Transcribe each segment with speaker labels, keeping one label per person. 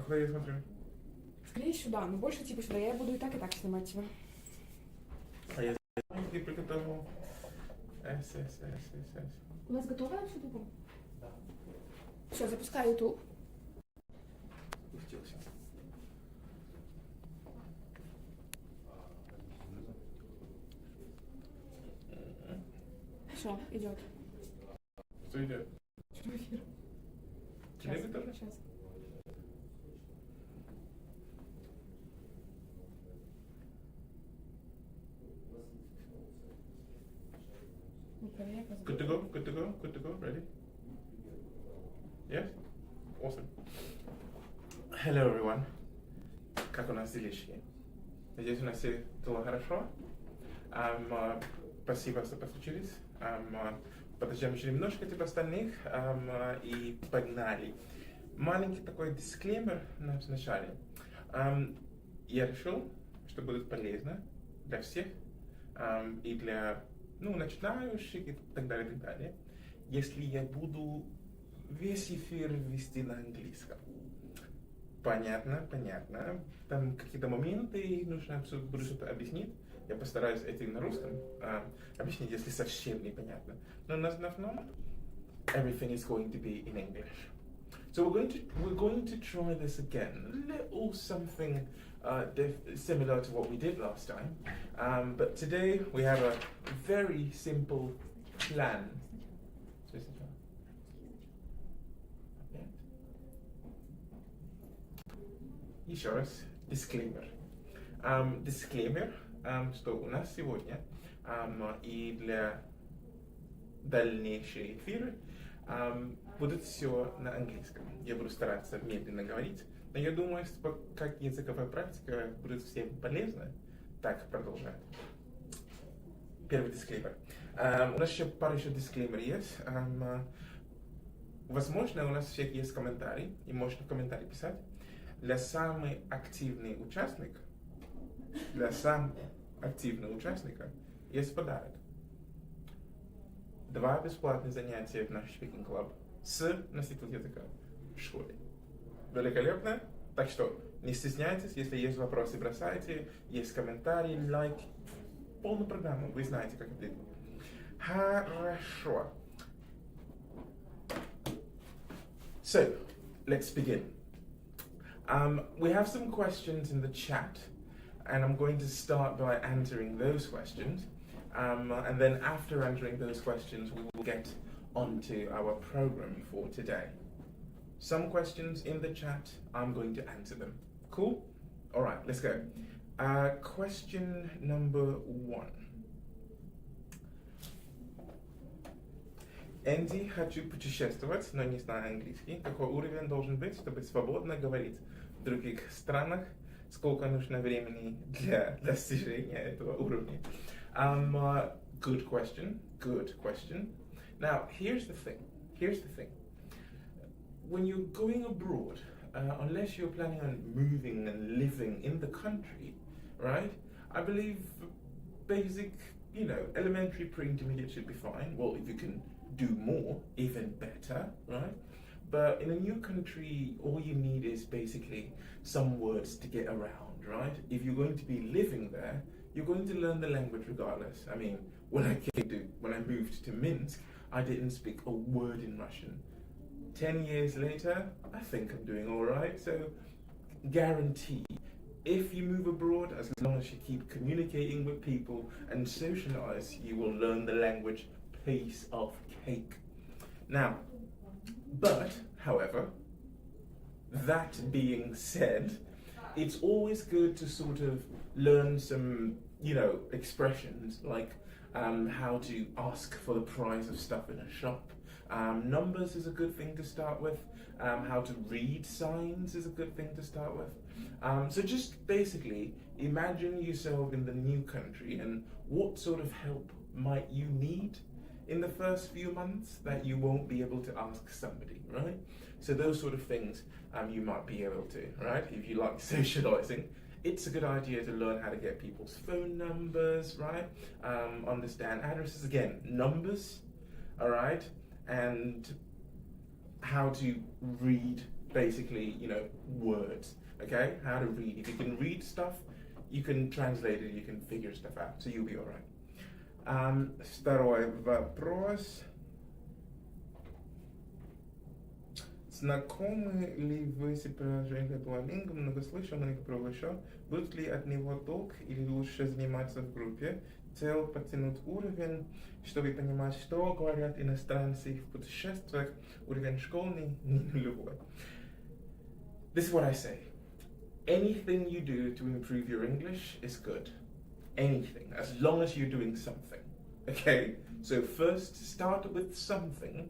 Speaker 1: куда я смотрю?
Speaker 2: Скорее сюда, но больше типа сюда. Я буду и так снимать тебя.
Speaker 1: А я ты приготовил. С.
Speaker 2: У нас готово с ютубом? Да. Все, запускаю ютуб.
Speaker 1: Пустился.
Speaker 2: Все, идет.
Speaker 1: Что идет?
Speaker 2: Эфир.
Speaker 1: Телевизор?
Speaker 2: Сейчас.
Speaker 1: Good to go, good to go, good to go, ready? Yes? Awesome. Hello, everyone. Как у нас делишки? Надеюсь, у нас все было хорошо. Спасибо, что подключились. Подождем еще немножко типа остальных и погнали. Маленький такой дисклеймер в начале. Я решил, что будет полезно для всех и для начинающих и так далее, так далее, если я буду весь эфир вести на английском. Понятно. Там какие-то моменты нужно буду что-то объяснить. Я постараюсь это на русском объяснить, если совсем непонятно. Но на основном, everything is going to be in English. So we're going to try this again. A little something similar to what we did last time. But today we have a very simple plan. Еще раз, disclaimer. Disclaimer, что у нас сегодня и для дальнейших эфиров будет все на английском. Я буду стараться медленно говорить, но я думаю, что как языковая практика будет всем полезна, так продолжать. Первый дисклеймер. У нас еще пару дисклеймеров есть. Возможно, у нас всех есть комментарий, и можно комментарий писать. Для самых активных участников, есть подарок. 2 бесплатных занятия в наш Speaking Club с носителем языка в школе. Великолепно? Так что не стесняйтесь, если есть вопросы, бросайте, есть комментарии, лайк. Полную программу, вы знаете, как это. Хорошо. So, let's begin. We have some questions in the chat, and I'm going to start by answering those questions. And then after answering those questions, we will get onto our program for today. Some questions in the chat, I'm going to answer them. Cool? All right, let's go. Question number 1. Энди, хочу путешествовать, но не знаю английский. Какой уровень должен быть, чтобы свободно говорить в других странах? Сколько нужно времени для достижения этого уровня? Good question. Now, here's the thing. When you're going abroad, unless you're planning on moving and living in the country, right? I believe basic, elementary, pre-intermediate should be fine. Well, if you can do more, even better, right? But in a new country, all you need is basically some words to get around, right? If you're going to be living there, you're going to learn the language regardless. I mean, when I moved to Minsk, I didn't speak a word in Russian. 10 years later, I think I'm doing all right. So, guarantee, if you move abroad, as long as you keep communicating with people and socialize, you will learn the language piece of cake. Now, however, that being said, it's always good to sort of learn some, expressions like how to ask for the price of stuff in a shop. Numbers is a good thing to start with. How to read signs is a good thing to start with. So just basically imagine yourself in the new country and what sort of help might you need in the first few months that you won't be able to ask somebody, right? So those sort of things you might be able to, right? If you like socializing, it's a good idea to learn how to get people's phone numbers, right? Understand addresses, again, numbers, all right? And how to read basically, words, okay? How to read. If you can read stuff, you can translate it, you can figure stuff out, so you'll be all right. Второй вопрос. Знакомы ли вы с приложением Duolingo, много слышал, много пробовал еще? Будет ли от него толк или лучше заниматься в группе? Цель подтянуть уровень, чтобы понимать, что говорят иностранцы в путешествиях, уровень школьный, не нулевой. This is what I say. Anything you do to improve your English is good. Anything, as long as you're doing something. Okay? So first start with something,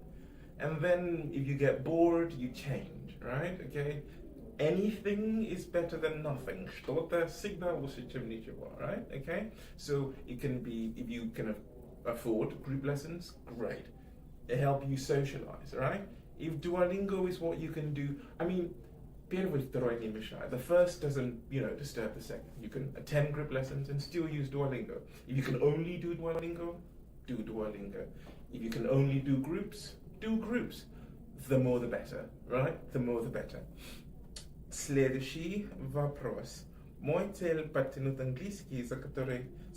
Speaker 1: and then if you get bored, you change, right? Okay? Anything is better than nothing. Что-то всегда лучше, чем ничего, right? Okay? So it can be, if you can afford group lessons, great. It helps you socialize, right? If Duolingo is what you can do, I mean, первый, второй не мешает. The first doesn't, disturb the second. You can attend group lessons and still use Duolingo. If you can only do Duolingo, do Duolingo. If you can only do groups, do groups. The more the better, right? The more the better. Следующий вопрос. Мой цель подтянуть английский за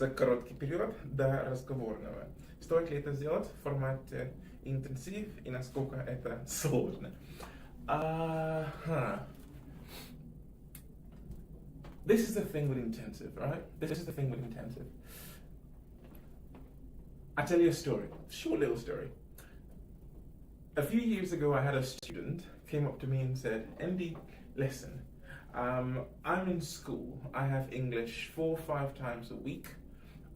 Speaker 1: короткий период до разговорного. Стоит ли это сделать в формате интенсив и насколько это сложно? This is the thing with intensive, right? This is the thing with intensive. I'll tell you a story, short little story. A few years ago, I had a student came up to me and said, Andy, listen, I'm in school. I have English 4 or 5 times a week.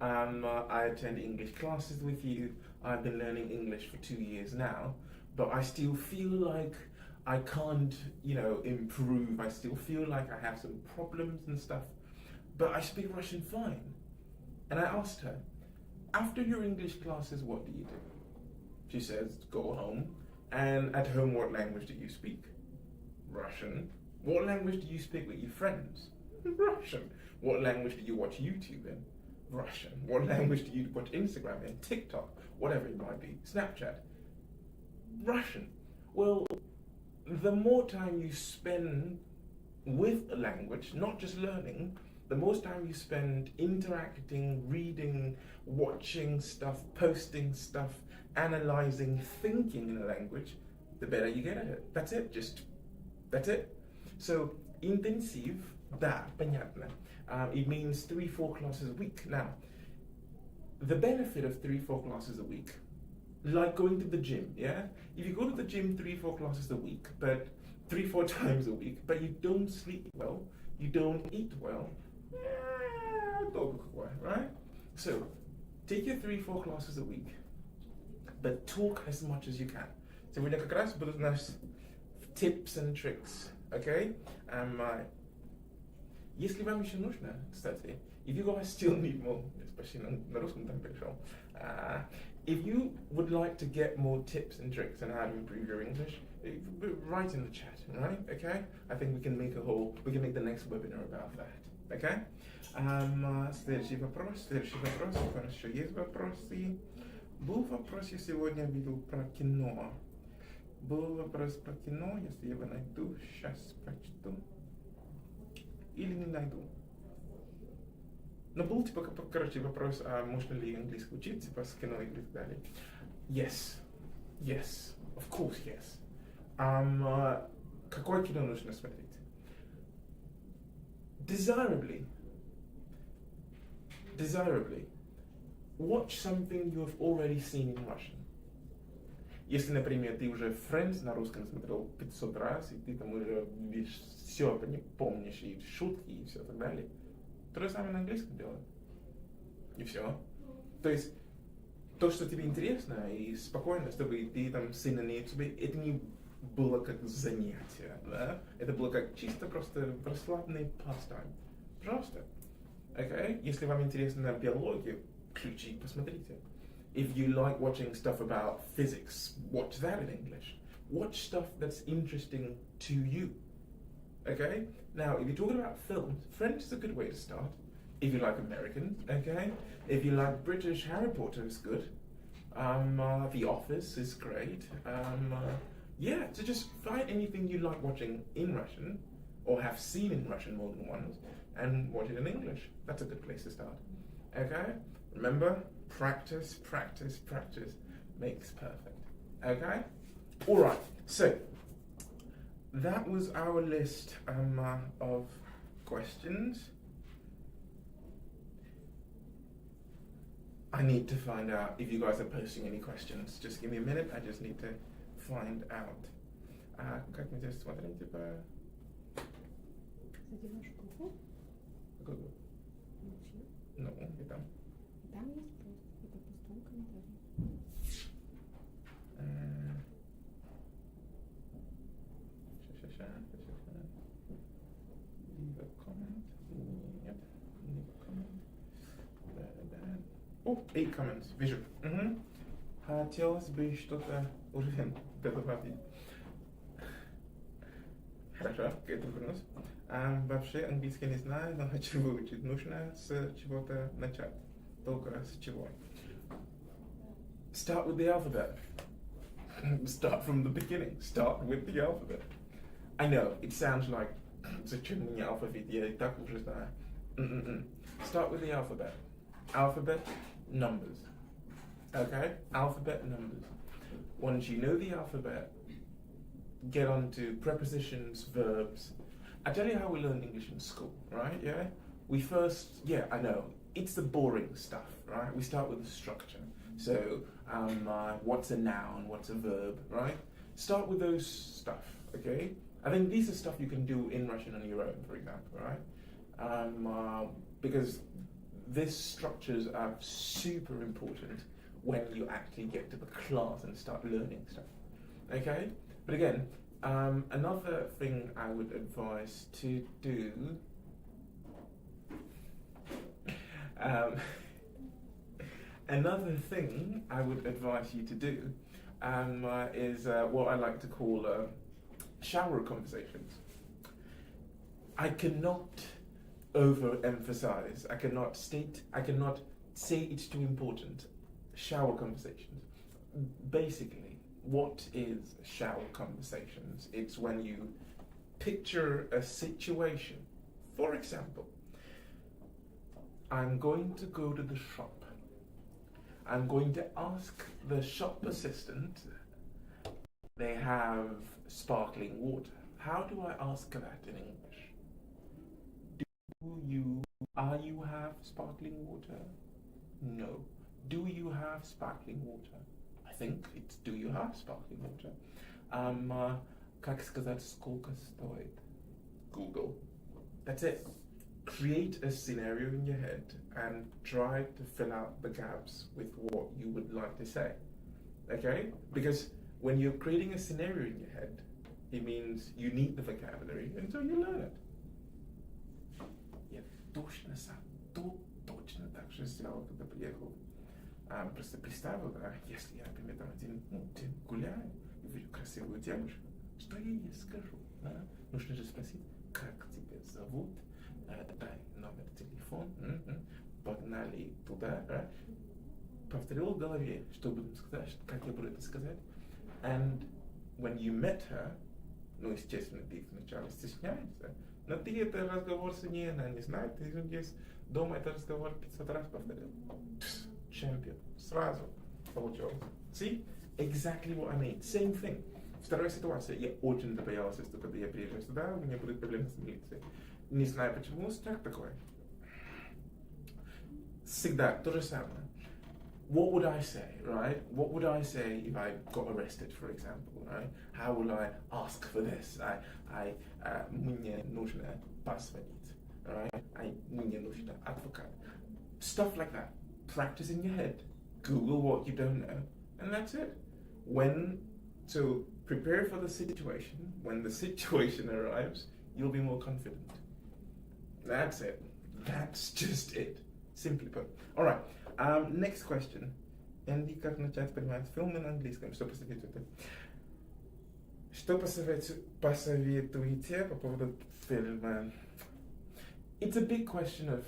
Speaker 1: I attend English classes with you. I've been learning English for 2 years now, but I still feel like I can't, improve. I still feel like I have some problems and stuff, but I speak Russian fine. And I asked her, after your English classes, what do you do? She says, go home. And at home, what language do you speak? Russian. What language do you speak with your friends? Russian. What language do you watch YouTube in? Russian. What language do you watch Instagram in? TikTok, whatever it might be, Snapchat? Russian. Well, the more time you spend with a language, not just learning, the more time you spend interacting, reading, watching stuff, posting stuff, analyzing, thinking in a language, the better you get at it. That's it, that's it. So, intensiv, да, понятно. It means 3-4 classes a week. Now, the benefit of 3-4 classes a week, like going to the gym, yeah? If you go to the gym 3-4 classes a week, but 3-4 times a week, but you don't sleep well, you don't eat well, right? So, take your 3-4 classes a week, but talk as much as you can. Сегодня как раз будут наши tips and tricks, okay? Если вам еще нужно, кстати, if you guys still need more, почти на русском там перешел, if you would like to get more tips and tricks on how to improve your English, write in the chat, right? Okay? I think we can make the next webinar about that, okay? Следующий вопрос, хорошо, есть вопросы? Был вопрос, я сегодня видел про кино. Был вопрос про кино, если я его найду, сейчас прочту. Или не найду. Но был, вопрос, можно ли английский учить, с кино и так далее. Yes, of course, yes. Какое кино нужно смотреть? Desirably, watch something you have already seen in Russian. Если, например, ты уже Friends на русском смотрел 500 раз, и ты там уже все помнишь, и шутки, и все так далее, то же самое на английском делай. И все. То есть, то, что тебе интересно, и спокойно, чтобы ты там сильно не... Чтобы это не было как занятие, да? Это было как чисто просто расслабленный pastime. Просто. Okay? Если вам интересна биология, включи, посмотрите. If you like watching stuff about physics, watch that in English. Watch stuff that's interesting to you. Okay? Now, if you're talking about films, French is a good way to start. If you like American, okay? If you like British, Harry Potter is good. The Office is great. Yeah, so just find anything you like watching in Russian or have seen in Russian more than once and watch it in English. That's a good place to start. Okay? Remember, practice, practice, practice makes perfect. Okay? Alright, so that was our list of questions. I need to find out if you guys are posting any questions. Just give me a minute, I just need to find out. Как мы здесь смотрим, типа...
Speaker 2: Зайдем в Школу.
Speaker 1: Google.
Speaker 2: Молчи.
Speaker 1: Ну, и там.
Speaker 2: Там есть пост. Это пустой комментарий.
Speaker 1: Leave a comment. Yep. Leave a comment. Oh, 8 comments. Вижу. Хотелось бы что-то уже добавить. Хорошо, это вернусь. Вообще английский не знаю, но хочу выучить. Нужно с чего-то начать. Только с чего? Start with the alphabet. Start from the beginning. Start with the alphabet. I know, it sounds like зачем мне алфавит, я и так уже знаю. Start with the alphabet. Alphabet, numbers. Okay? Alphabet, numbers. Once you know the alphabet, get on to prepositions, verbs. I tell you how we learn English in school, right? Yeah? We first, I know, it's the boring stuff, right? We start with the structure. So, what's a noun, what's a verb, right? Start with those stuff, okay? I think these are stuff you can do in Russian on your own, for example, right? Because these structures are super important when you actually get to the class and start learning stuff, okay? But again, another thing I would advise to do another thing I would advise you to do is what I like to call shower conversations. I cannot overemphasize, I cannot say it's too important. Shower conversations. Basically, what is shower conversations? It's when you picture a situation. For example, I'm going to go to the shop. I'm going to ask the shop assistant, they have sparkling water. How do I ask that in English? Are you have sparkling water? No. Do you have sparkling water? I think it's do you have sparkling water? Как сказать, сколько стоит? Google. That's it. Create a scenario in your head and try to fill out the gaps with what you would like to say. Okay? Because when you're creating a scenario in your head, it means you need the vocabulary and so you learn it. Я точно так же сделал, когда приехал. Просто представил, если я, например, там один день гуляю и вижу красивую девушку, что я ей скажу? Нужно же спросить, как тебя зовут, дай номер телефона, погнали туда, повторил в голове, что буду сказать, как я буду это сказать. And when you met her, ну, естественно, ты вначале стесняешься, но ты это разговор с ней, она не знает, ты здесь дома этот разговор 500 раз повторил. Champion. Сразу получилось. See? Exactly what I mean. Same thing. Вторая ситуация. Я очень боялся, что когда я приезжаю сюда, у меня будут проблемы с милицией. Не знаю почему, страх такой. Всегда то же самое. What would I say, right? What would I say if I got arrested, for example, right? How will I ask for this? Мне нужно позвонить, right? Мне нужно адвокат. Stuff like that. Practice in your head. Google what you don't know, and that's it. So prepare for the situation. When the situation arrives, you'll be more confident. That's it. That's just it. Simply put. All right. Next question. Энди, как начать понимать фильмы на английском? Что посоветуете? Что посоветуете по поводу фильма? It's a big question of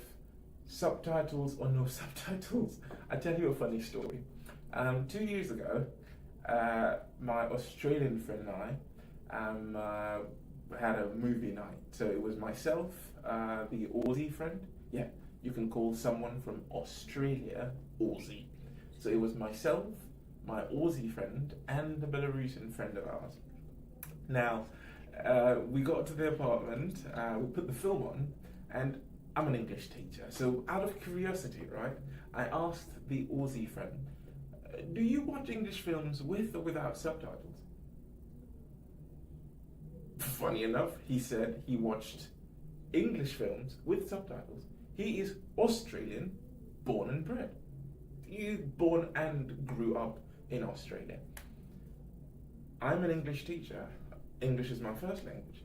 Speaker 1: subtitles or no subtitles. I tell you a funny story. 2 years ago, My Australian friend and I had a movie night. So it was myself, the Aussie friend. Yeah, you can call someone from Australia Aussie. So it was myself, my Aussie friend, and the Belarusian friend of ours. Now, we got to the apartment, we put the film on, and I'm an English teacher. So out of curiosity, right, I asked the Aussie friend, do you watch English films with or without subtitles? Funny enough, he said he watched English films with subtitles. He is Australian, born and bred. He born and grew up in Australia. I'm an English teacher. English is my first language.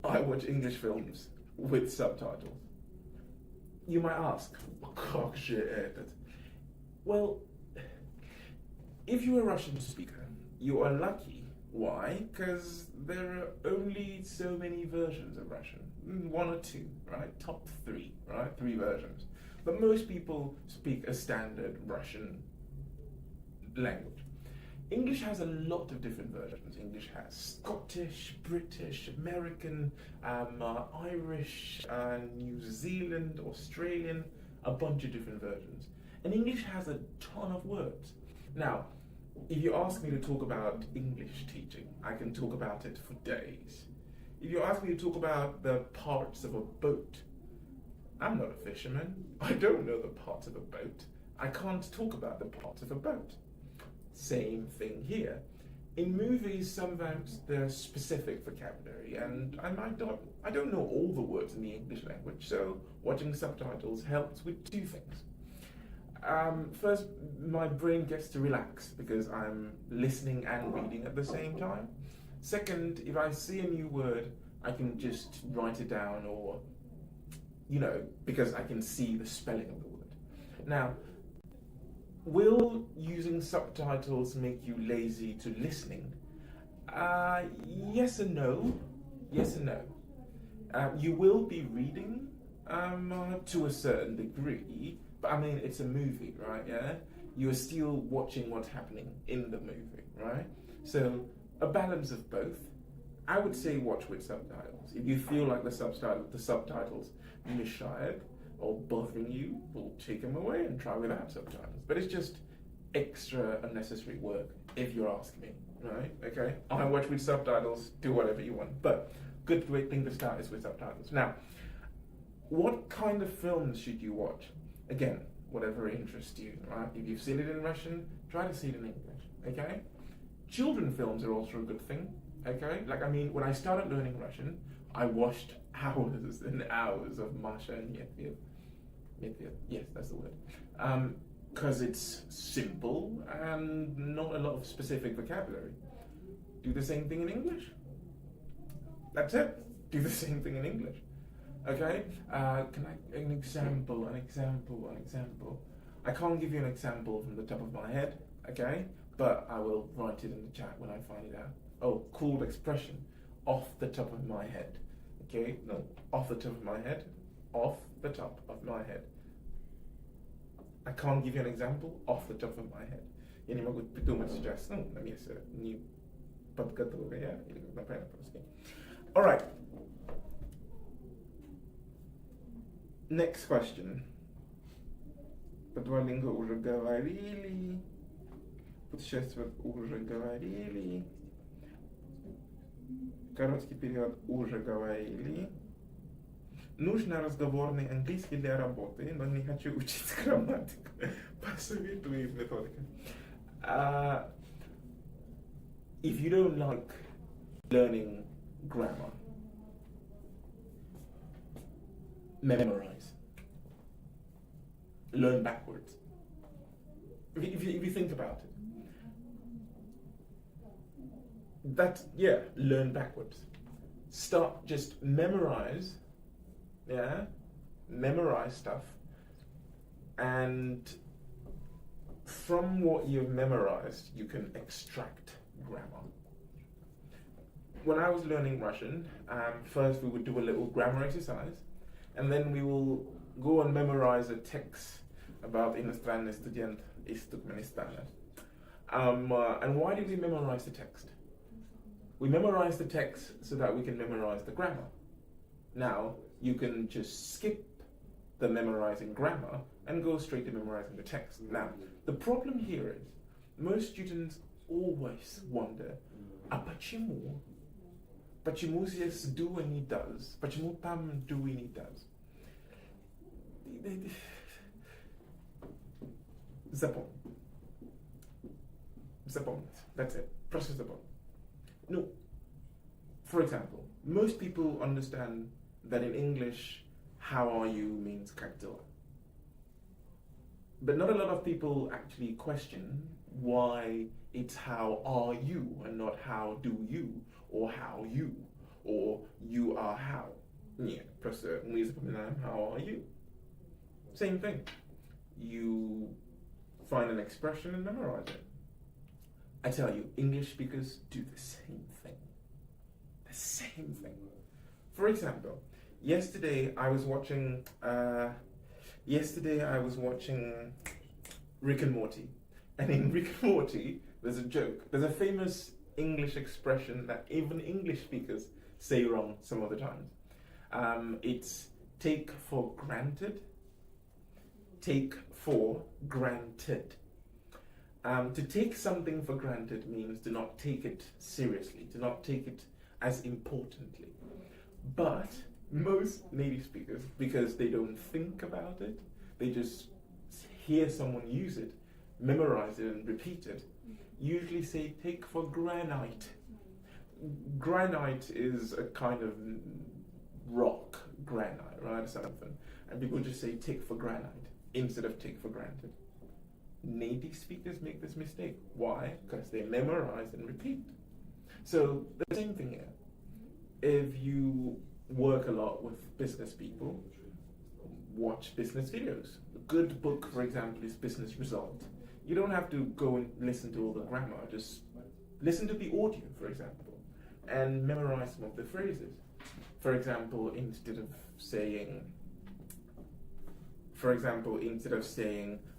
Speaker 1: I watch English films with subtitles. You might ask, как же этот? Well, if you're a Russian speaker, you are lucky. Why? Because there are only so many versions of Russian. One or two, right? Top three, right? 3 versions. But most people speak a standard Russian language. English has a lot of different versions. English has Scottish, British, American, Irish, New Zealand, Australian, a bunch of different versions. And English has a ton of words. Now, if you ask me to talk about English teaching, I can talk about it for days. If you ask me to talk about the parts of a boat, I'm not a fisherman. I don't know the parts of a boat. I can't talk about the parts of a boat. Same thing here. In movies, sometimes there's specific vocabulary, and I don't know all the words in the English language, so watching subtitles helps with 2 things. First, my brain gets to relax because I'm listening and reading at the same time. Second, if I see a new word, I can just write it down, or, because I can see the spelling of the word. Now, will using subtitles make you lazy to listening? Yes and no. Yes and no. You will be reading to a certain degree, but I mean, it's a movie, right? Yeah, you're still watching what's happening in the movie, right? So a balance of both. I would say watch with subtitles. If you feel like the subtitles mishired or bothering you, we'll take them away and try without subtitles. But it's just extra unnecessary work, if you ask me, right? Okay, I watch with subtitles, do whatever you want. But great thing to start is with subtitles. Now, what kind of films should you watch? Again, whatever interests you, right? If you've seen it in Russian, try to see it in English, okay? Children films are also a good thing, okay? When I started learning Russian, I watched hours and hours of Masha and Medved. Yes, that's the word. Because it's simple and not a lot of specific vocabulary. Do the same thing in English. That's it. Do the same thing in English. Okay? An example. I can't give you an example from the top of my head, okay? But I will write it in the chat when I find it out. Oh, cool expression. Off the top of my head. Okay? No, off the top of my head. Off the top of my head. I can't give you an example off the top of my head. Я не могу придумать сейчас, на месте, не подготовленная, или как правильно по-русски. Alright. Next question. По Duolingo уже говорили. Путешествовать уже говорили. Короткий период уже говорили. Нужно разговорный английский для работы, но не хочу учить грамматику. Посоветуй методика. If you don't like learning grammar, memorize. Learn backwards. If you think about it, learn backwards. Just memorize. Yeah, memorize stuff, and from what you've memorized, you can extract grammar. When I was learning Russian, first we would do a little grammar exercise, and then we will go and memorize a text about иностранный студент из Turkmenistan. And why did we memorize the text? We memorize the text so that we can memorize the grammar. Now, you can just skip the memorizing grammar and go straight to memorizing the text. Now, the problem here is most students always wonder, а почему? Почему здесь do и не does? Почему там do и не does? Запомнить. Запомнить. That's it. Просто запомнить. No. For example, most people understand that in English, how are you means как дела. But not a lot of people actually question why it's how are you and not how do you or how you or you are how. Nie, просто мы запоминаем how are you. Same thing. You find an expression and memorize it. I tell you, English speakers do the same thing. The same thing. For example, yesterday I was watching Rick and Morty. And in Rick and Morty, there's a joke. There's a famous English expression that even English speakers say wrong some of the times. It's take for granted. Take for granted. To take something for granted means to not take it seriously, to not take it as importantly. But most native speakers, because they don't think about it, they just hear someone use it, memorize it and repeat it, usually say take for granite. Granite is a kind of rock, granite, right, something. And people just say take for granite instead of take for granted. Native speakers make this mistake. Why? Because they memorize and repeat. So the same thing here. If you work a lot with business people, watch business videos. A good book, for example, is Business Result. You don't have to go and listen to all the grammar, just listen to the audio, for example, and memorize some of the phrases. For example, instead of saying,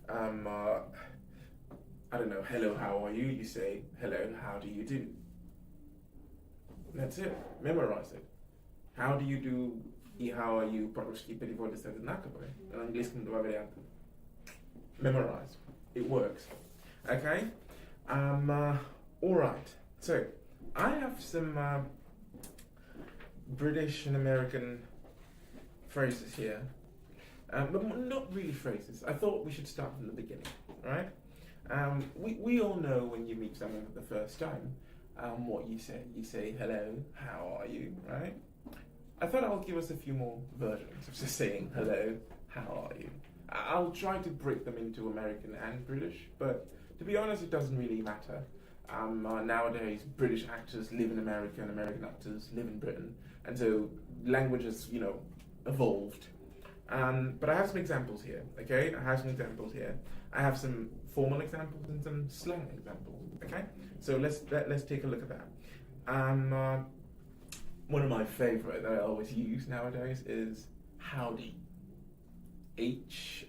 Speaker 1: I don't know, hello, how are you? You say, hello, how do you do? That's it. Memorize it. How do you do и how are you по-русски переводится одинаково. На английском два варианта. Memorize. It works. Okay? Alright. So, I have some British and American phrases here. But not really phrases. I thought we should start from the beginning, right? We all know when you meet someone for the first time, what you say. You say, hello, how are you, right? I thought I'll give us a few more versions of just saying, hello, how are you? I'll try to break them into American and British, but to be honest, it doesn't really matter. Nowadays, British actors live in America and American actors live in Britain, and so languages, evolved. But I have some examples here, okay? I have some formal examples and some slang examples, okay? So let's take a look at that. One of my favorite that I always use nowadays is howdy. Howdie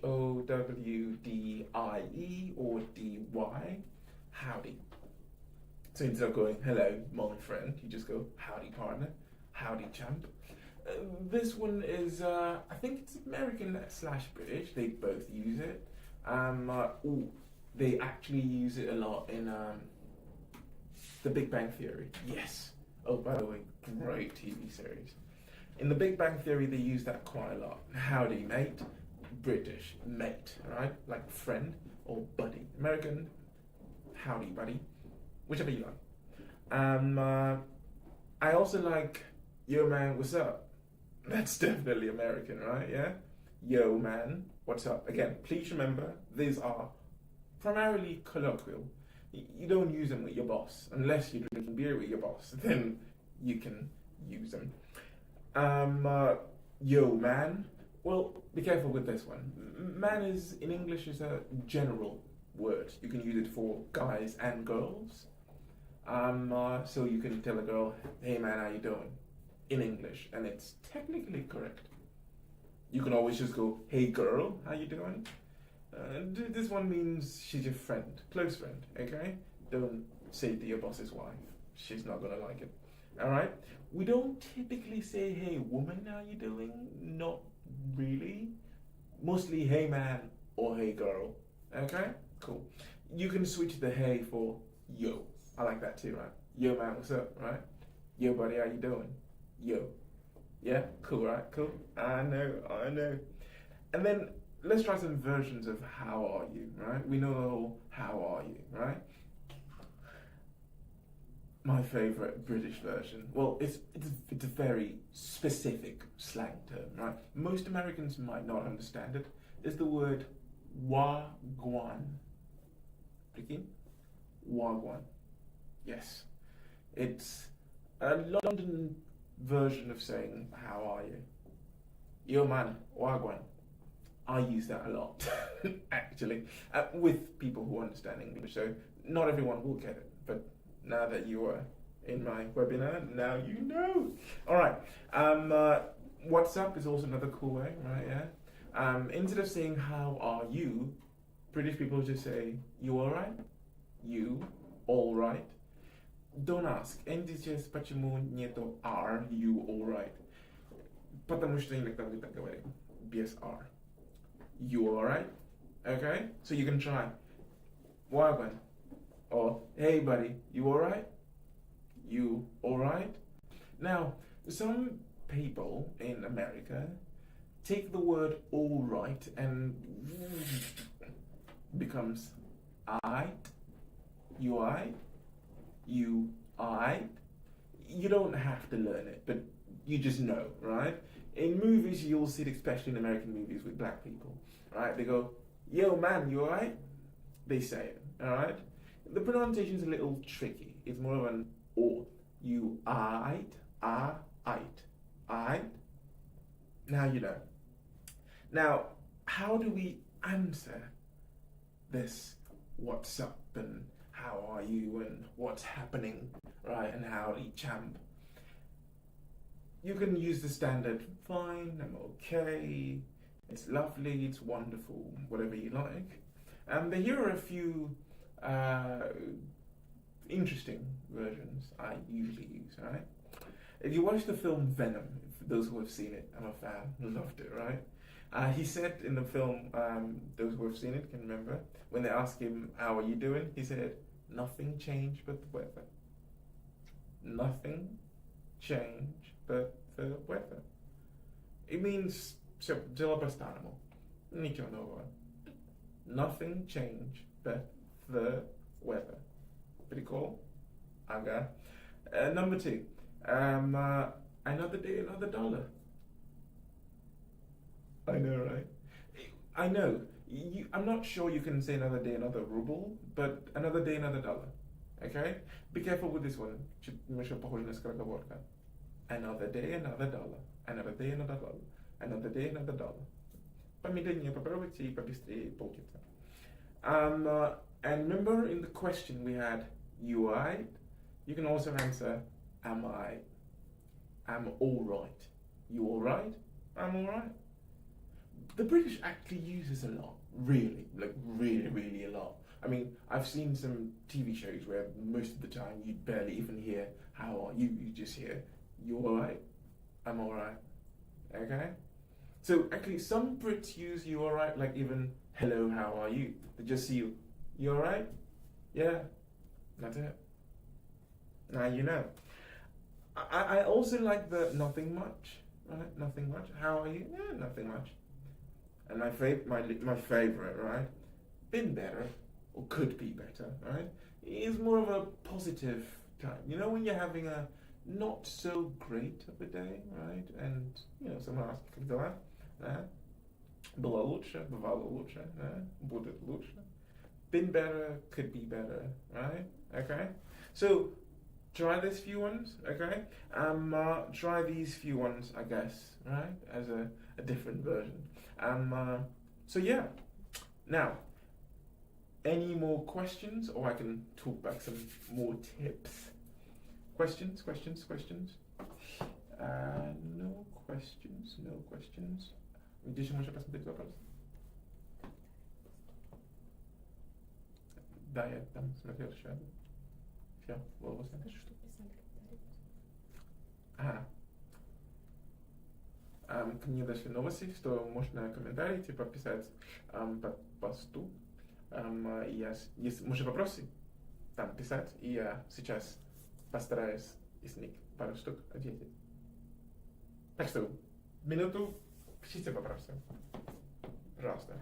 Speaker 1: or dy, howdy. So instead of going, hello, my friend, you just go, howdy, partner, howdy, champ. This one is, I think it's American/British. They both use it. They actually use it a lot in The Big Bang Theory. Yes. Oh, by the way, great TV series. In The Big Bang Theory, they use that quite a lot. Howdy, mate. British, mate, right? Like friend or buddy. American, howdy, buddy. Whichever you like. I also like, yo, man, what's up? That's definitely American, right? Yeah? Yo, man, what's up? Again, please remember, these are primarily colloquial. You don't use them with your boss. Unless you're drinking beer with your boss, then you can use them. Yo, man. Well, be careful with this one. Man is, in English, is a general word. You can use it for guys and girls. So you can tell a girl, hey man, how you doing? In English, and it's technically correct. You can always just go, hey girl, how you doing? This one means she's your friend, close friend, okay? Don't say it to your boss's wife. She's not gonna like it. All right. We don't typically say, "Hey, woman, how you doing?" Not really. Mostly, "Hey, man," or "Hey, girl." Okay. Cool. You can switch the "hey" for "yo." I like that too, right? "Yo, man, what's up?" Right? "Yo, buddy, how you doing?" "Yo." Yeah. Cool, right? Cool. I know. And then let's try some versions of "how are you," right? We know the whole "how are you," right? My favorite British version. Well, it's a very specific slang term, right? Most Americans might not understand it. Is the word wagwan. Again, wagwan. Yes, it's a London version of saying "how are you?" "Yo, man, wagwan." I use that a lot, actually, with people who understand English. So not everyone will get it, but now that you are in my webinar, now you know. All right. What's up is also another cool way, right? Yeah. Instead of saying "how are you," British people just say "you all right?" "You all right?" Don't ask. Здесь почему нету "are you all right?" Потому что иногда мы так говорим без "are." "You all right?" Okay. So you can try. Wagwan. Or, "Hey buddy, you alright? You alright?" Now, some people in America take the word "alright" and becomes "aight." "You aight?" "You aight?" You don't have to learn it, but you just know, right? In movies, you'll see it, especially in American movies with black people, right? They go, "Yo man, you alright?" They say it, alright? The pronunciation is a little tricky. It's more of an "o." "You aight?" Aight? Now you know. Now, how do we answer this "what's up" and "how are you" and "what's happening," right? And "howdy champ"? You can use the standard "fine," "I'm okay," "it's lovely," "it's wonderful," whatever you like. And here are a few interesting versions I usually use, right? If you watch the film Venom, for those who have seen it, I'm a fan, loved it, right? He said in the film, those who have seen it can remember, when they asked him, "How are you doing?" he said, "Nothing changed but the weather." Nothing changed but the weather. It means, "Дело по-старому." Ничего нового. Nothing changed but the weather. Pretty cool. Okay. Number 2. Another day, another dollar. I know, right? I know. I'm not sure you can say "another day, another ruble," but "another day, another dollar." Okay? Be careful with this one. Немножко похоже на скороговорка. Another day, another dollar. Another day, another dollar. Another day, another dollar. Помедленнее попробуйте и побыстрее получится. And remember in the question we had "you alright?" You can also answer "am I?" "I'm alright." "You alright?" "I'm alright." The British actually use this a lot. Really, like really a lot. I mean, I've seen some TV shows where most of the time you barely even hear "how are you?" You just hear "you alright?" "I'm alright." Okay? So actually some Brits use "you alright?" like even "hello, how are you?" They just see you. "You alright?" "Yeah." That's it. Now you know. I also like the "nothing much," right? "Nothing much." "How are you?" "Yeah, nothing much." And my favorite, right? "Been better," or "could be better," right? Is more of a positive time. You know when you're having a not so great of a day, right? And someone asks, "Как дела?" "Было лучше," "бывало лучше," "будет лучше." Been better, could be better, right? Okay? So try these few ones, okay? Try these few ones, I guess, right? As a different version. So yeah. Now, any more questions, or I can talk back some more tips? Questions? No questions. Gdzie się może посмотреть вопрос? Да, я там смотрел еще один. Все, волосы.
Speaker 2: Что писали комментарии?
Speaker 1: Ко мне дошли новости, что можно комментарии типа писать под посту. Если можешь вопросы там писать, и я сейчас постараюсь из них пару штук ответить. Так что, минуту, пишите вопросы. Пожалуйста.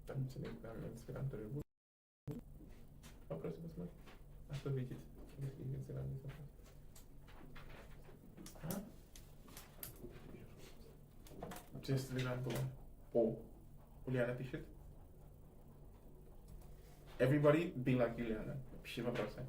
Speaker 1: Там Инстаграм тоже будет. Вопросы посмотрим. А что видеть, если в Инстаграме есть вопрос? Через Телеграм было. О, Ульяна пишет. Everybody be like Ульяна. Пиши вопросы.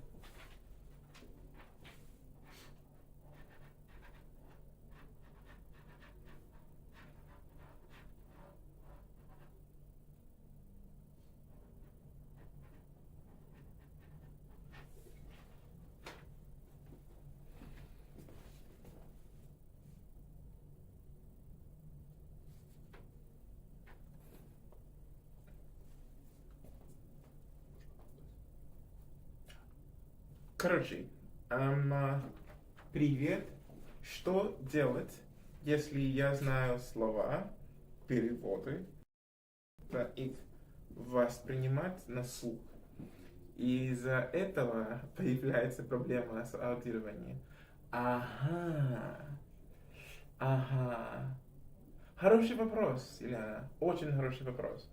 Speaker 1: Короче, привет. Что делать, если я знаю слова, переводы, их воспринимать на слух? И из-за этого появляется проблема с аудированием. Ага. Хороший вопрос, Ильяна. Очень хороший вопрос.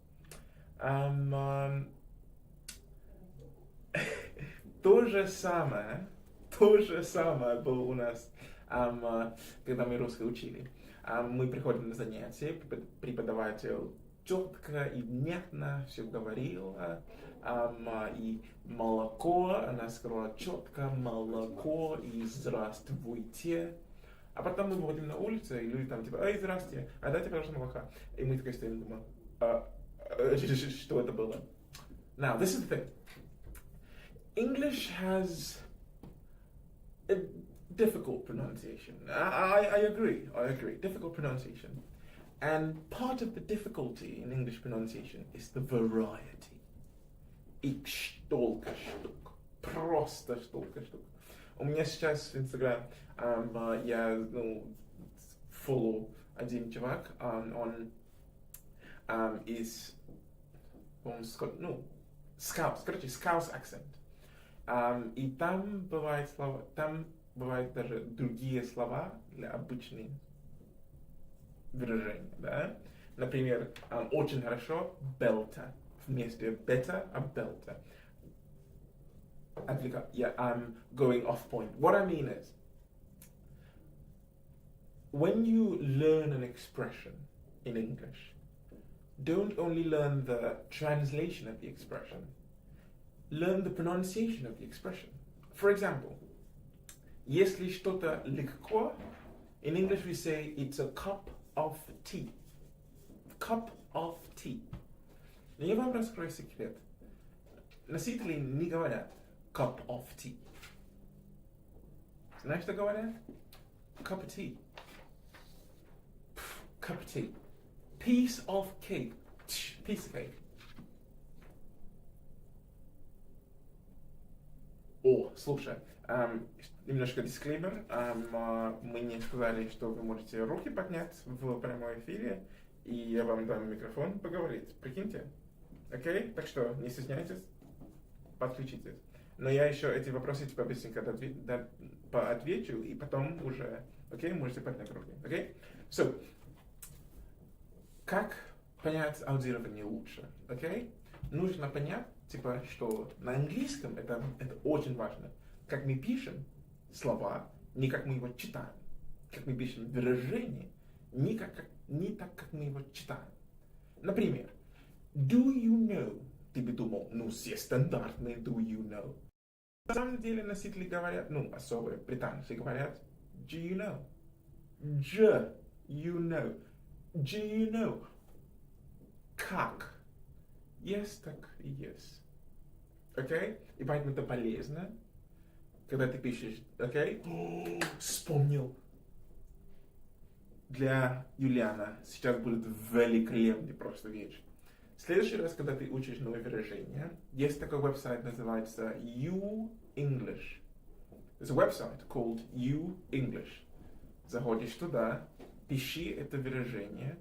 Speaker 1: То же самое было у нас, когда мы русский учили. Мы приходим на занятия, преподаватель четко и внятно все говорил, и молоко, она сказала четко, молоко и здравствуйте. А потом мы выходим на улицу, и люди там типа, эй, здравствуйте, а дайте, пожалуйста, молока. И мы такие стоим и думаем, что это было? Now, this is the thing. English has a difficult pronunciation. I agree. Difficult pronunciation. And part of the difficulty in English pronunciation is the variety. Их столько штук. Просто столько штук. У меня сейчас в Instagram я follow один чувак, он из Scouse accent. И там бывают слова, там бывают даже другие слова для обычных выражений, да? Например, очень хорошо белта вместо бета, белта. I'm going off point. What I mean is, when you learn an expression in English, don't only learn the translation of the expression, learn the pronunciation of the expression. For example, если что-то легко, in English we say it's a cup of tea. Cup of tea. Но я вам раскрою секрет. Носители не говорят cup of tea. Знаешь, что говорят? Cup of tea. Cup of tea. Piece of cake. Piece of cake. О, слушай, немножко дисклеймер. Мы не сказали, что вы можете руки поднять в прямом эфире, и я вам дам микрофон поговорить. Прикиньте. Окей? Так что не стесняйтесь, подключитесь. Но я еще эти вопросы типа быстренько отвечу, и потом уже, окей, можете поднять руки. Окей? So, как понять аудирование лучше? Окей? Нужно понять, типа, что на английском это очень важно. Как мы пишем слова, не как мы его читаем. Как мы пишем выражение, не так, как мы его читаем. Например, do you know? Ты бы думал, все стандартные do you know. На самом деле носители говорят, особые британцы говорят do you know? Do you know? Do you know? Как? Yes, так и yes. Окей? И поэтому это полезно, когда ты пишешь, окей? Вспомнил. Для Юлиана сейчас будет великолепный просто вечер. В следующий раз, когда ты учишь новые выражения, есть такой веб-сайт, называется You English. There's a website called You English. Заходишь туда, пиши это выражение,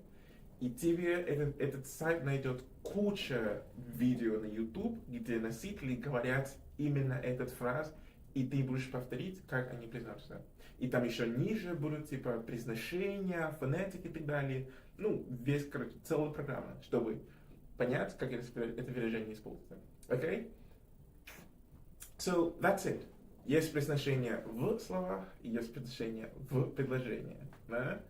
Speaker 1: и тебе этот сайт найдет куча видео на YouTube, где носители говорят именно этот фраз, и ты будешь повторить, как они произносятся. И там еще ниже будут типа произношения, фонетики и так далее. Ну, весь, короче, целая программа, чтобы понять, как это выражение используется. Okay? So, that's it. Есть произношение в словах, и есть произношение в предложениях. Да?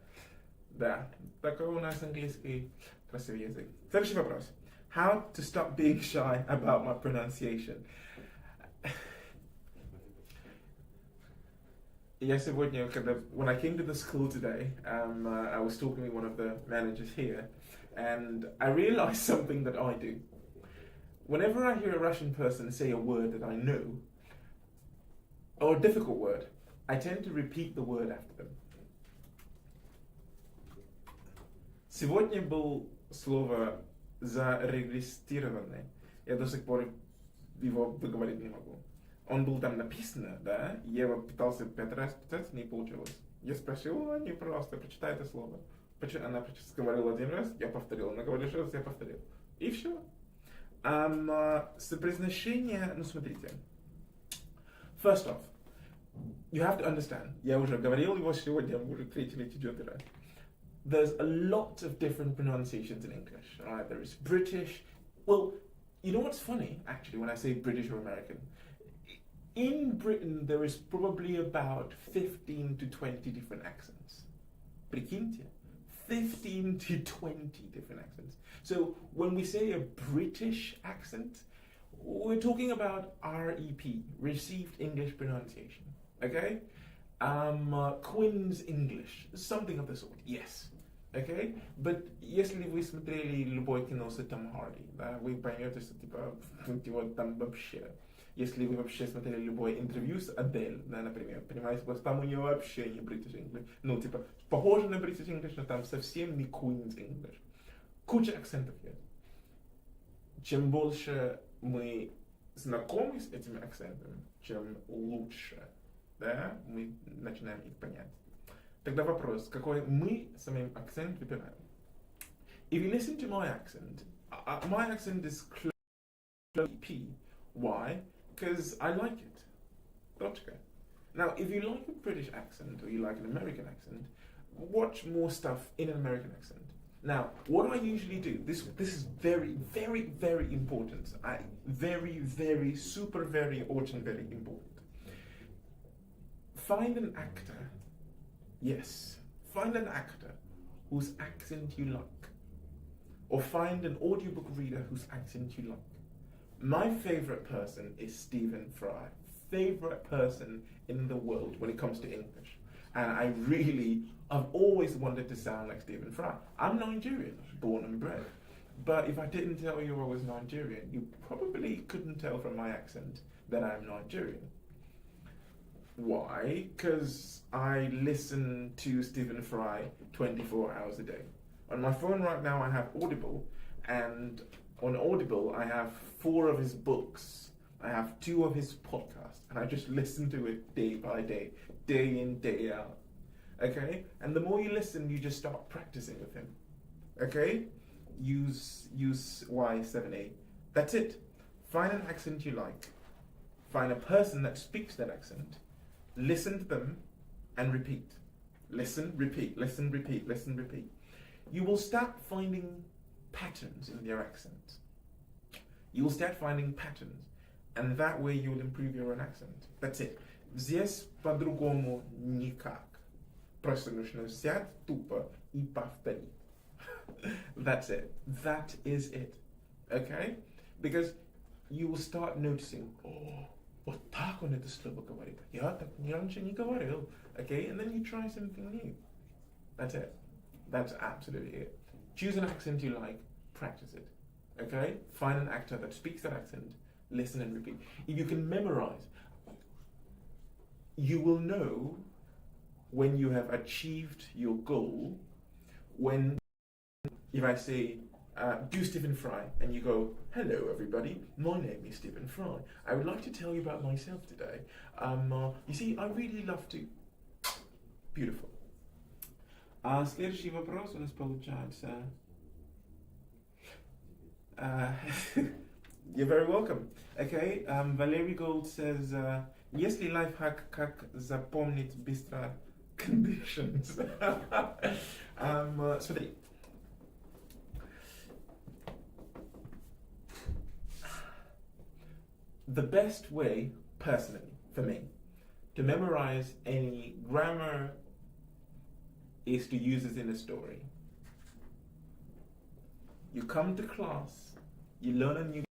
Speaker 1: Да, такой у нас английский красивый язык. Следующий вопрос. How to stop being shy about my pronunciation? Я сегодня, when I came to the school today, I was talking with one of the managers here, and I realized something that I do. Whenever I hear a Russian person say a word that I know, or a difficult word, I tend to repeat the word after them. Сегодня был слово зарегистрированный. Я до сих пор его выговорить не могу. Он был там написано, да? Я его пытался 5 раз писать, не получилось. Я спросил, не, пожалуйста, прочитай это слово. Она говорила 1 раз, я повторил. Она говорила 1 раз, я повторил. И все. Произношение, ну смотрите. First off, you have to understand. Я уже говорил его сегодня, уже 3-й или 4-й раз. There's a lot of different pronunciations in English. Right? There is British. Well, you know what's funny, actually, when I say British or American? In Britain, there is probably about 15 to 20 different accents. Прикиньте, 15 to 20 different accents. So when we say a British accent, we're talking about REP, Received English Pronunciation. Okay? Queen's English, something of the sort, yes. Okay? But если вы смотрели любое кино с Томом Харди, да, вы поймете, что типа вот там вообще. Если вы вообще смотрели любое интервью с Адель, да, например, понимаете, что там у нее вообще не British English. Ну, типа, похоже на British English, но там совсем не Queen's English. Куча акцентов есть. Чем больше мы знакомы с этими акцентами, чем лучше, да, мы начинаем их понять. Тогда вопрос, какой мы самим акцент выбираем? If you listen to my accent is close to P. Why? Because I like it. Точка. Now, if you like a British accent or you like an American accent, watch more stuff in an American accent. Now, what I usually do, this is very, very, very important. Very, super very, очень very important. Find an actor. Yes, find an actor whose accent you like. Or find an audiobook reader whose accent you like. My favorite person is Stephen Fry. Favorite person in the world when it comes to English. And I've always wanted to sound like Stephen Fry. I'm Nigerian, born and bred. But if I didn't tell you I was Nigerian, you probably couldn't tell from my accent that I'm Nigerian. Why? Because I listen to Stephen Fry 24 hours a day. On my phone right now I have Audible, and on Audible I have 4 of his books. I have 2 of his podcasts, and I just listen to it day by day, day in, day out. Okay? And the more you listen, you just start practicing with him. Okay? Use Y78. That's it. Find an accent you like. Find a person that speaks that accent. Listen to them and repeat. Listen, repeat, listen, repeat, listen, repeat. You will start finding patterns in their accent. You will start finding patterns. And that way you will improve your own accent. That's it. Здесь по-другому никак. Просто нужно взять тупо и повторить. That's it. That is it. Okay? Because you will start noticing, oh, вот так он это слово говорит. Я так раньше не говорил. Okay? And then you try something new. That's it. That's absolutely it. Choose an accent you like, practice it. Okay? Find an actor that speaks that accent, listen and repeat. If you can memorize, you will know when you have achieved your goal, when, if I say, do Stephen Fry, and you go, hello everybody, my name is Stephen Fry. I would like to tell you about myself today. You see, I really love to... Beautiful. Следующий вопрос у нас получается... You're very welcome. Okay, Valerie Gold says, есть ли лайфхак, как запомнить быстро conditions? Смотри. The best way, personally, for me, to memorize any grammar is to use it in a story. You come to class, you learn a new...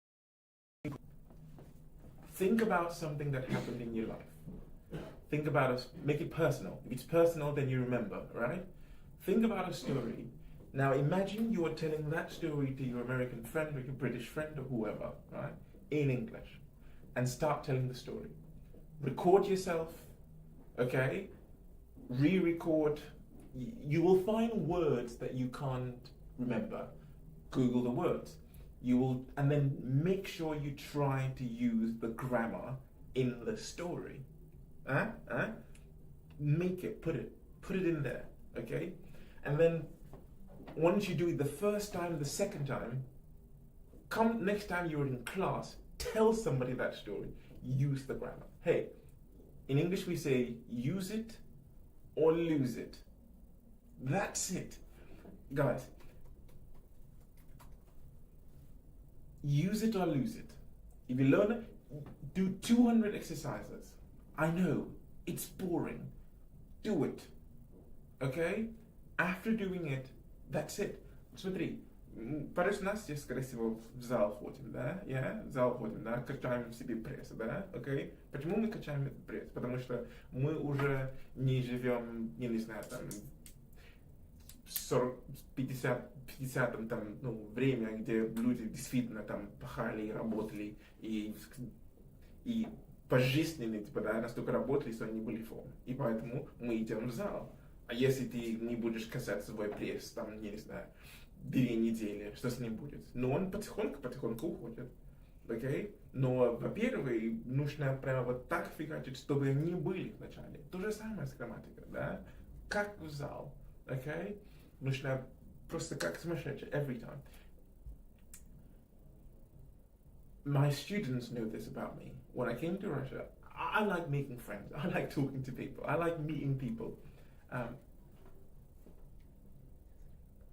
Speaker 1: Think about something that happened in your life. Think about it, make it personal. If it's personal, then you remember, right? Think about a story. Now imagine you are telling that story to your American friend or your British friend or whoever, right? In English. And start telling the story. Record yourself, okay? Re-record. You will find words that you can't remember. Google the words. You will, and then make sure you try to use the grammar in the story. Make it, put it in there, okay? And then once you do it the first time, the second time, come next time you're in class, tell somebody that story. Use the grammar. Hey, in English we say use it or lose it. That's it. Guys, use it or lose it. If you learn it, do 200 exercises. I know, it's boring. Do it. Okay? After doing it, that's it. Смотри, пару из нас здесь, скорее всего, в зал ходим, да? В зал ходим, да? Качаем себе пресс, да? Окей? Почему мы качаем этот пресс? Потому что мы уже не живем, я не знаю, там, 40, 50 там, ну, время, где люди действительно там пахали и работали, и пожизненно, типа, да, настолько работали, что они были в форме. И поэтому мы идем в зал. А если ты не будешь касаться свой пресс, там, я не знаю, 2 недели, что с ним будет? Но он потихоньку уходит. Окей? Но, во-первых, нужно прямо вот так фигачить, чтобы они были вначале. То же самое с грамматикой, да? Как в зал. Окей? Нужно просто как сумасшедший, every time. My students know this about me. When I came to Russia, I like making friends. I like talking to people. I like meeting people.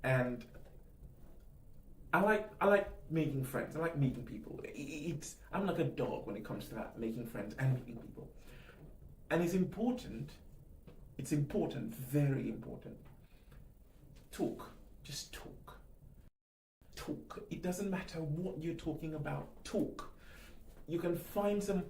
Speaker 1: And I like making friends. I like meeting people. I'm like a dog when it comes to that, making friends and meeting people. And it's important, very important. Talk, just talk. Talk. It doesn't matter what you're talking about, talk. You can find some,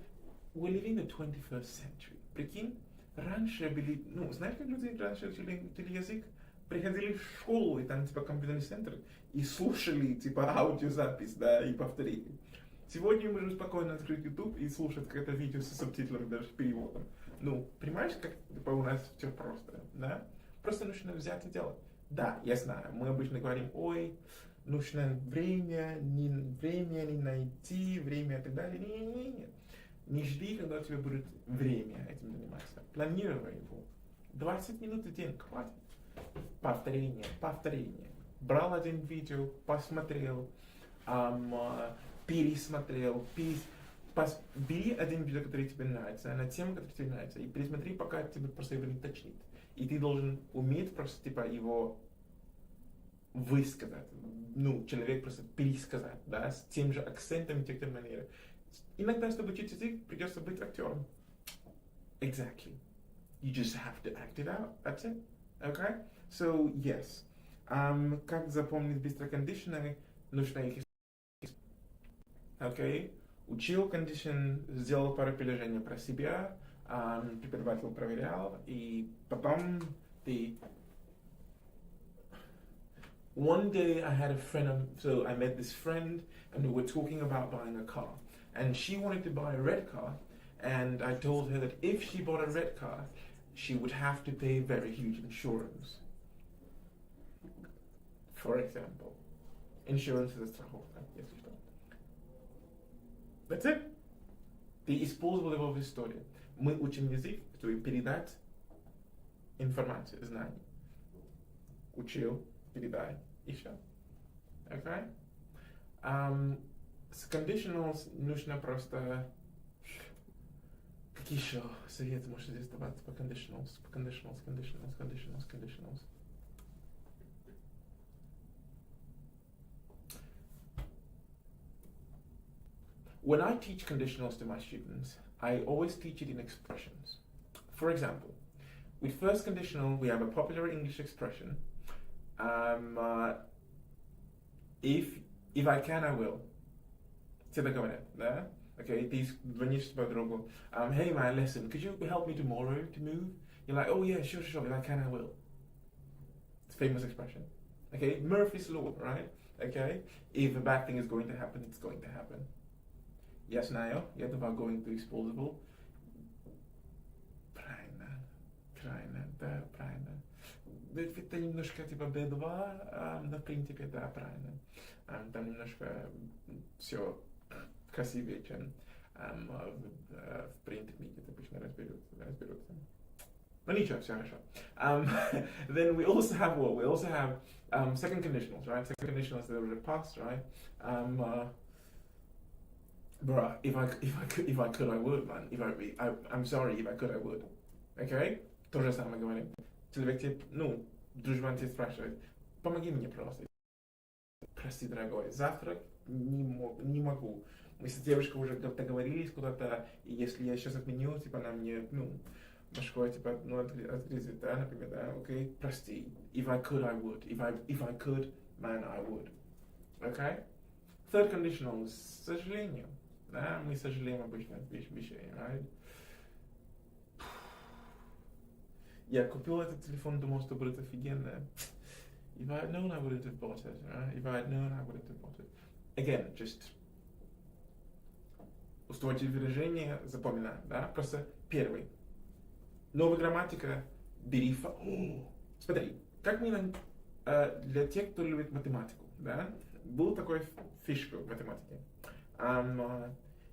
Speaker 1: we live in the 21st century. Прикинь, раньше были, ну, знаешь, как люди раньше учили язык? Приходили в школу, и там, типа, компьютерный центр, и слушали, типа, аудиозапись, да, и повторили. Сегодня мы можем спокойно открыть YouTube и слушать какое-то видео со субтитрами, даже с переводом. Ну, понимаешь, как, типа, у нас все просто, да? Просто нужно взять и делать. Да, я знаю, мы обычно говорим, ой, нужно время не найти, время и так далее. Нет. Не жди, когда у тебя будет время этим заниматься. Планируй его. 20 минут в день хватит. Повторение. Брал один видео, посмотрел, пересмотрел, бери один видео, который тебе нравится, на тему, которая тебе нравится, и пересмотри, пока тебе просто его не точнит. И ты должен уметь просто, типа, его высказать. Ну, человек просто пересказать, да, с тем же акцентом, тем же манерой. Иногда, чтобы учить язык, придется быть актером. Exactly. You just have to act it out. That's it. Okay? So, yes. Как запомнить быстро кондишнеры? Нужно их... Okay? Учил кондишн, сделал пару приложений про себя, преподаватель проверял, и потом ты... One day I had a friend, so I met this friend, and we were talking about buying a car. And she wanted to buy a red car, and I told her that if she bought a red car, she would have to pay very huge insurance, for example. Insurance — это страховка, если что. That's it. Ты использовал его в истории. Мы учим язык, чтобы передать информацию, знания. Учил, передай, и все. Okay? С conditionals нужно просто... Какие еще советы можете здесь давать по conditionals? По conditionals. When I teach conditionals to my students, I always teach it in expressions. For example, with first conditional, we have a popular English expression. If I can, I will. Всегда говорят, да? Okay, ты звонишь подругу. Hey man, listen, could you help me tomorrow to move? You're like, oh yeah, sure. If I can, I will. It's a famous expression. Okay, Murphy's law, right? Okay, if a bad thing is going to happen, it's going to happen. Я знаю, это going to использовал. Правильно, да, правильно. Это немножко типа B2, но в принципе, да, правильно. Там немножко все красивее, чем в принт-медиа обычно разберутся. Но ничего, все хорошо. Then we also have what? We also have second conditionals, right? Second conditionals that are past, right? Bruh, if I could, I would, man. I'm sorry, if I could, I would. Okay? То же самое говорим. Человек тебе, дружбан тебя спрашивает, помоги мне просто. Прости, дорогой, завтра не могу. Мы с девушкой уже договорились куда-то, и если я сейчас отменю, типа, она мне, башкой, типа, отгрызет, да, например, да, окей, прости. If I could, I would. If I could, man, I would. Okay? Third conditional, с сожалением. Да, мы сожалеем обычно от вещей, right? Я купил этот телефон, думал, что будет офигенно. If I had known, I wouldn't have bought it, right? If I had known, I wouldn't have bought it. Again, just устойчивое выражение, запоминай, да? Просто первый. Новая грамматика, бери Смотри, как мне для тех, кто любит математику, да? Был такой фишка в математике.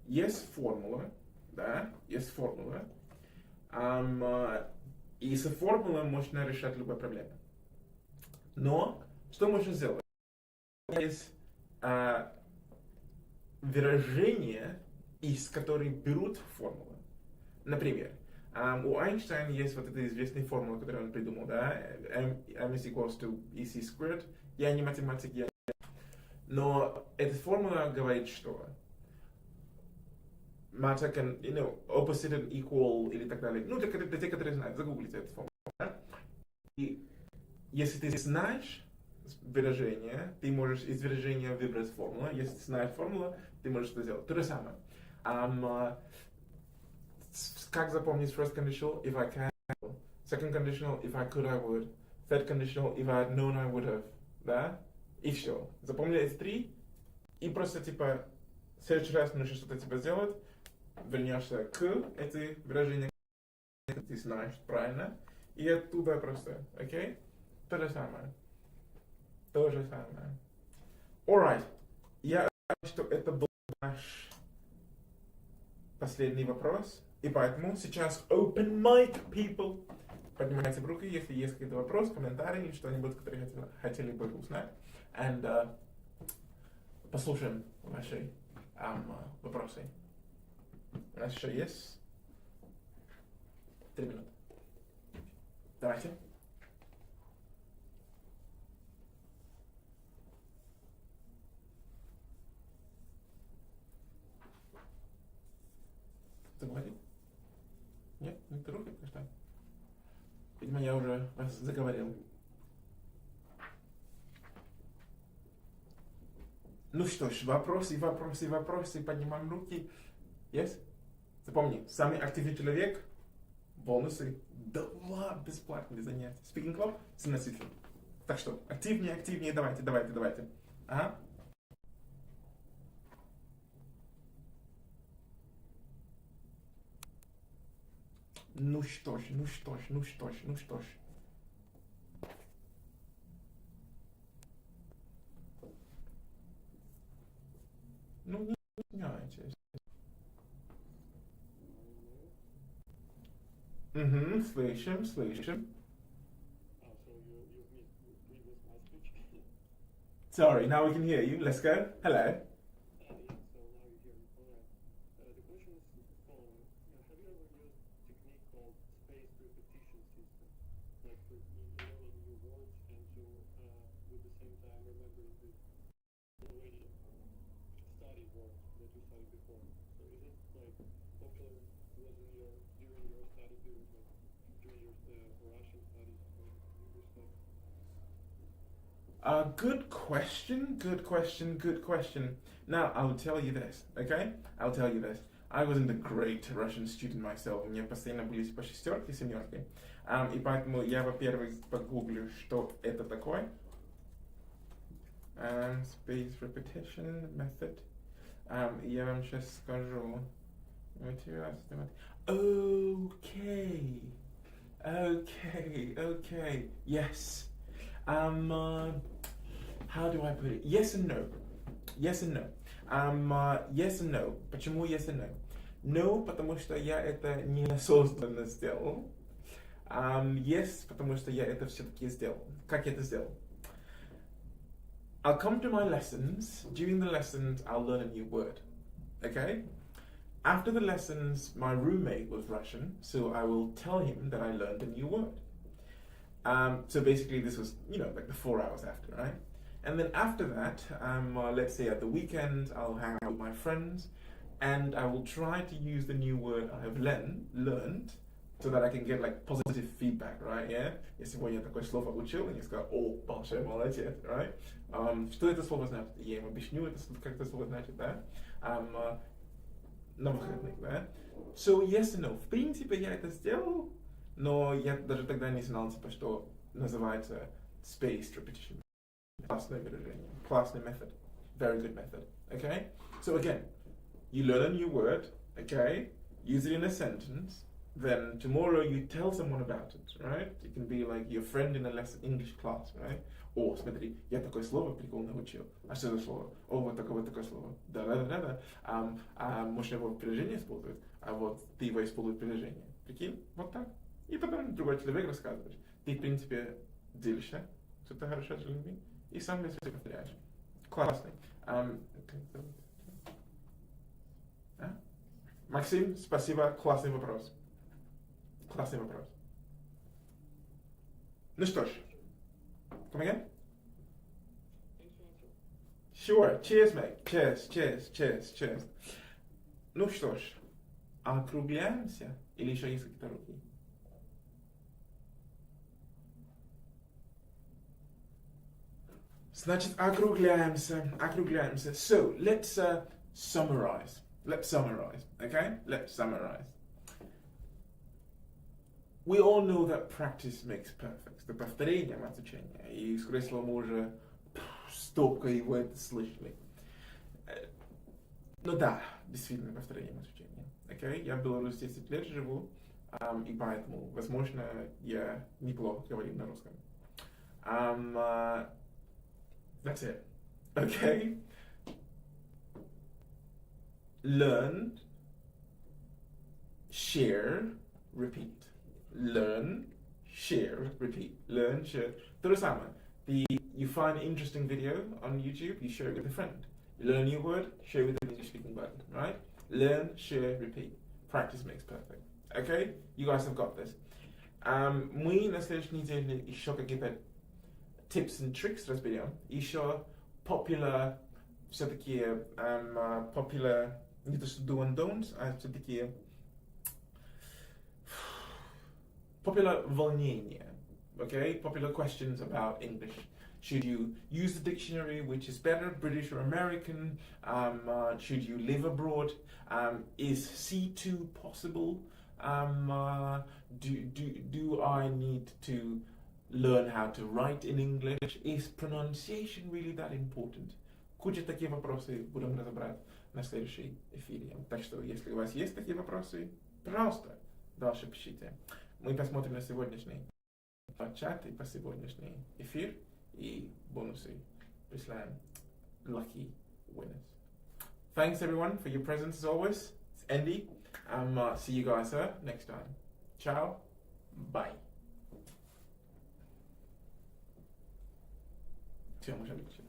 Speaker 1: Есть формула, да? Есть формула. И с формулой можно решать любые проблемы. Но что можно сделать? Есть выражения, из которых берут формулы. Например, у Эйнштейна есть вот эта известная формула, которую он придумал, да? M is equals to EC squared. Я не математик, но эта формула говорит, что matter can, opposite and equal или так далее. Для тех, которые знают, загуглите эту формулу. Да? И если ты знаешь выражение, ты можешь из выражения выбрать формулу. Если ты знаешь формулу, ты можешь это сделать. То же самое. Как запомнить first conditional? If I can, I will. Second conditional, if I could, I would. Third conditional, if I had known, I would have. Да? И все. Запомнили эти три. И просто типа в следующий раз нужно что-то типа сделать. Вернешься к эти выражения, ты знаешь правильно. И оттуда просто, окей? То же самое. Alright. Я думаю, что это был наш последний вопрос. И поэтому сейчас open mic, people. Поднимайте руки, если есть какие-то вопросы, комментарии или что-нибудь, которые хотели бы узнать. And послушаем ваши вопросы. У нас еще есть 3 минуты. Давайте. Кто говорит? Нет? Никто руки что? Видимо, я уже вас заговорил. Ну что ж, вопросы, поднимаем руки. Есть? Запомни, самый активный человек, бонусы, 2 бесплатные занятия. Speaking Club с носителем. Так что, активнее, давайте. Ага. Ну что ж. Угу, слышим, слышим.
Speaker 3: So you've missed previous my speech.
Speaker 1: Sorry, now we can hear you. Let's go. Hello.
Speaker 3: Yeah, so now you hear me. Alright. The question is the following. Have you ever used a technique called spaced repetition system? Like for learning new words and to with the same time remembering the already studied word that you studied before. So is it like popular was in your during your study period, like during your Russian studies or English studies?
Speaker 1: Good question, good question, good question. Now, I'll tell you this, okay? I'll tell you this. I wasn't a great Russian student myself. У меня постоянно были по шестерки, семерки. И поэтому я, во-первых, погуглю, что это такое. Space repetition method. Я вам сейчас скажу. Okay. Okay. Yes. How do I put it? Yes and no. Yes and no. Yes and no. Почему yes and no? No, потому что я это неосознанно сделал. Yes, потому что я это все-таки сделал. Как я это сделал? I'll come to my lessons. During the lessons, I'll learn a new word. Okay? After the lessons, my roommate was Russian, so I will tell him that I learned a new word. So basically this was, like the 4 hours after, right? And then after that, let's say at the weekend, I'll hang out with my friends and I will try to use the new word I have learned so that I can get like positive feedback, right? Yeah? Если сегодня такое слово учил, и я сказал, о, большой молодец, right? Что это слово значит? Я им объясню, как это слово значит, да? На выходных, да? So yes and no. В принципе, я это сделал, но я даже тогда не знал, типа, что называется spaced repetition. Классное выражение. Классный method. Very good method. Okay? So again, you learn a new word, okay? Use it in a sentence. Then tomorrow you tell someone about it, right? It can be like your friend in a English class, right? О, смотри, я такое слово прикольно учил. А что за слово? О, вот такое слово. Да. Можно его в приложении использовать, а вот ты его используешь в приложении. Прикинь? Вот так. И потом другой человек рассказываешь. Ты, в принципе, делишься, что ты хорошо с людьми, и сам для себя повторяешь. Классный. Максим, спасибо, классный вопрос. Классный вопрос. Ну что ж, come again? Sure, cheers, mate. Cheers. Ну что ж, округляемся или еще есть какие-то руки? Значит, округляемся. So, let's summarize. Okay? Let's summarize. We all know that practice makes perfect. Это повторение от учения. И, скорее всего, мы уже стопкой его это слышали. Ну да, действительно, повторение от учения. Okay? Я в Беларуси 10 лет живу, и поэтому, возможно, я неплохо говорю на русском. That's it. Okay? Learn, share, repeat. Learn, share, repeat. Learn, share. То же самое. You find an interesting video on YouTube, you share it with a friend. You learn a new word, share it with an English-speaking person, right? Learn, share, repeat. Practice makes perfect. Okay? You guys have got this. Мы на следующей неделе еще какие-то tips and tricks разберем. Еще popular, все-таки popular, не то что do and don'ts, а все-таки popular волнения. Okay? Popular questions about English. Should you use the dictionary, which is better, British or American? Should you live abroad? Is C2 possible? Do I need to learn how to write in English? Is pronunciation really that important? Куча такие вопросы будем разобрать на следующей эфире. Так что, если у вас есть такие вопросы, пожалуйста, дальше пишите. Мы посмотрим на сегодняшний чат и по сегодняшний эфир и бонусы присылаем lucky winners. Thanks everyone for your presence as always. It's Andy. See you guys next time. Ciao. Bye. Все, можем идти.